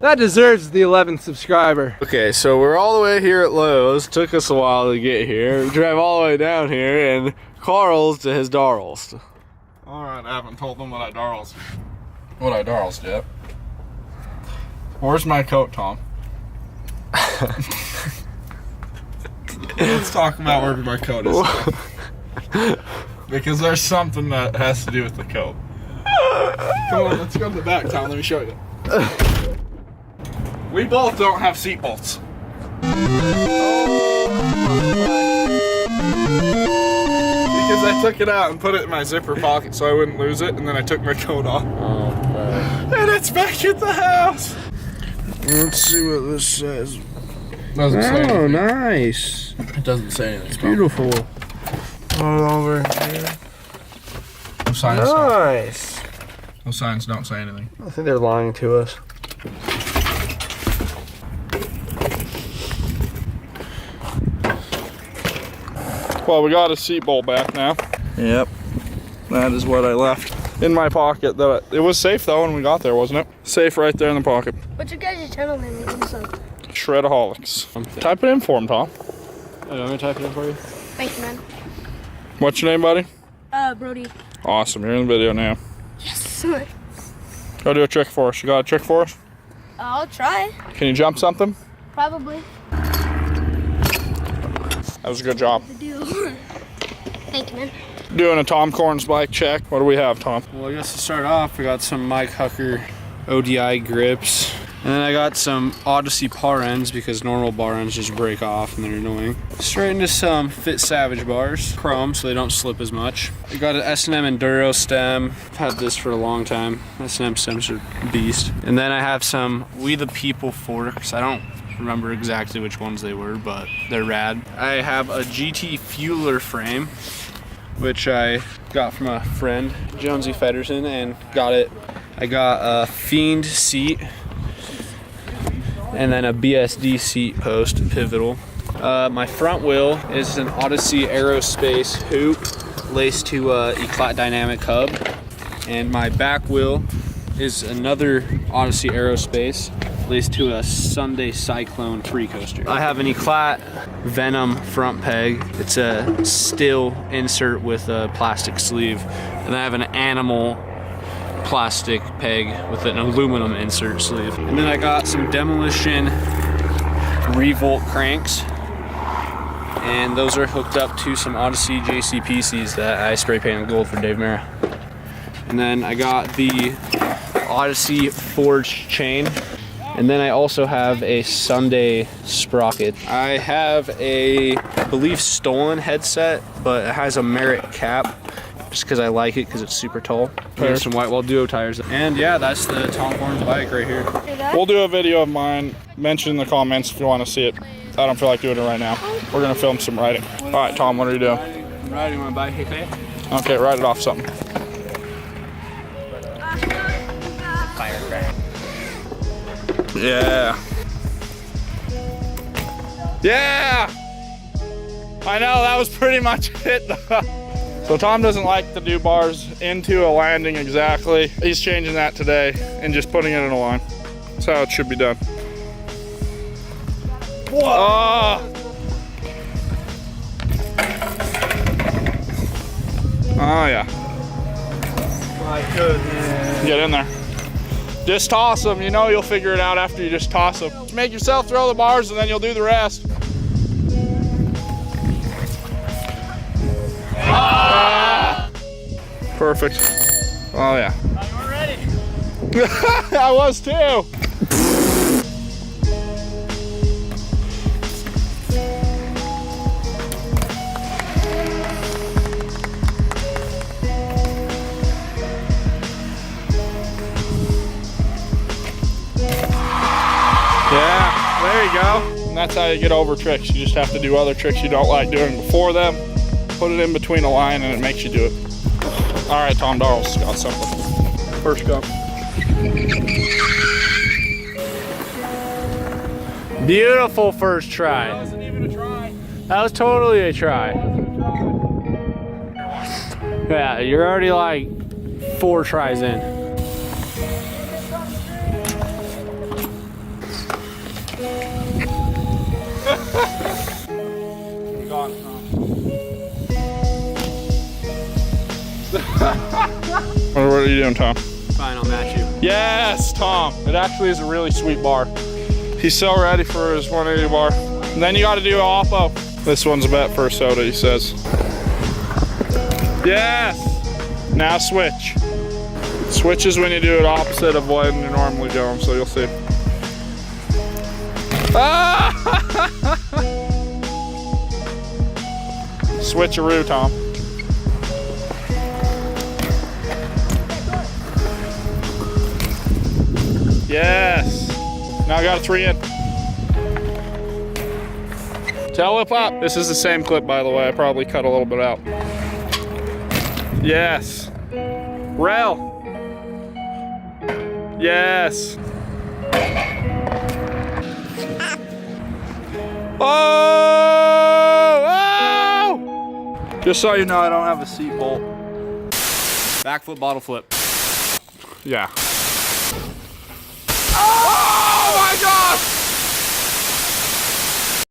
That deserves the 11th subscriber. Okay, so we're all the way here at Lowe's. Took us a while to get here. We drive all the way down here, and Carl's to his Darl's. Alright, I haven't told them what I Darl's yet. Where's my coat, Tom? Let's talk about where my coat is. Because there's something that has to do with the coat. Come on, let's go to the back, Tom. Let me show you. We both don't have seat belts. Because I took it out and put it in my zipper pocket so I wouldn't lose it, and then I took my coat off. Oh, man. And it's back at the house. Let's see what this says. Doesn't say anything. Oh, nice. It doesn't say anything. It's beautiful. All over here. No signs. Nice. No signs don't say anything. I think they're lying to us. Well, we got a seat bolt back now. Yep. That is what I left in my pocket. It was safe though when we got there, wasn't it? Safe right there in the pocket. What's your guys' channel name? Shredaholics. Type it in for him, Tom. I'm gonna type it in for you. Thank you, man. What's your name, buddy? Brody. Awesome. You're in the video now. Yes. Go do a trick for us. You got a trick for us? I'll try. Can you jump something? Probably. That was a good job. Thank you, man. Doing a Thomcorn's bike check. What do we have, Tom? Well, I guess to start off, we got some Mike Hucker ODI grips. And then I got some Odyssey bar ends because normal bar ends just break off and they're annoying. Straight into some Fit Savage bars, chrome so they don't slip as much. I got an S&M Enduro stem. I've had this for a long time. S&M stems are a beast. And then I have some We the People forks. I don't remember exactly which ones they were, but they're rad. I have a GT Fueler frame, which I got from a friend, Jonesy Federson, and I got a Fiend seat, and then a BSD seat post, pivotal. My front wheel is an Odyssey Aerospace hoop laced to a Eclat Dynamic hub, and my back wheel is another Odyssey Aerospace laced to a Sunday Cyclone 3-coaster. I have an Eclat Venom front peg. It's a steel insert with a plastic sleeve, and I have an Animal plastic peg with an aluminum insert sleeve. And then I got some Demolition Revolt cranks, and those are hooked up to some Odyssey JCPCs that I spray painted gold for Dave Mara. And then I got the Odyssey forged chain, and then I also have a Sunday sprocket. I have a, I believe, Stolen headset, but it has a Merit cap just because I like it because it's super tall. There's some Whitewall Duo tires. And yeah, that's the Thomcorn bike right here. We'll do a video of mine. Mention in the comments if you want to see it. I don't feel like doing it right now. We're going to film some riding. All right, Tom, what are you doing? I'm riding my bike, okay? Okay, ride it off something. Yeah. Yeah! I know, that was pretty much it. So Tom doesn't like to do bars into a landing exactly. He's changing that today and just putting it in a line. That's how it should be done. Whoa! Oh yeah. My goodness. Get in there. Just toss them. You know you'll figure it out after you just toss them. Just make yourself throw the bars and then you'll do the rest. Ah! Perfect. Oh yeah. You were ready. I was too. Yeah, there you go. And that's how you get over tricks. You just have to do other tricks you don't like doing before them. Put it in between a line and it makes you do it. All right, Tom Darrell's got something. First go. Beautiful first try. That wasn't even a try. That was totally a try. Yeah, you're already like 4 tries in. What are you doing, Tom? Fine, I'll match you. Yes, Tom. It actually is a really sweet bar. He's so ready for his 180 bar. And then you got to do oppo. This one's a bet for a soda, he says. Yes. Now switch. Switch is when you do it opposite of what you normally do, so you'll see. Ah! Switcheroo, Tom. Yes. Now I got a 3 in. Tail whip up. This is the same clip, by the way. I probably cut a little bit out. Yes. Rail. Yes. Oh! Oh! Just so you know, I don't have a seat bolt. Back flip, bottle flip. Yeah. Oh my gosh!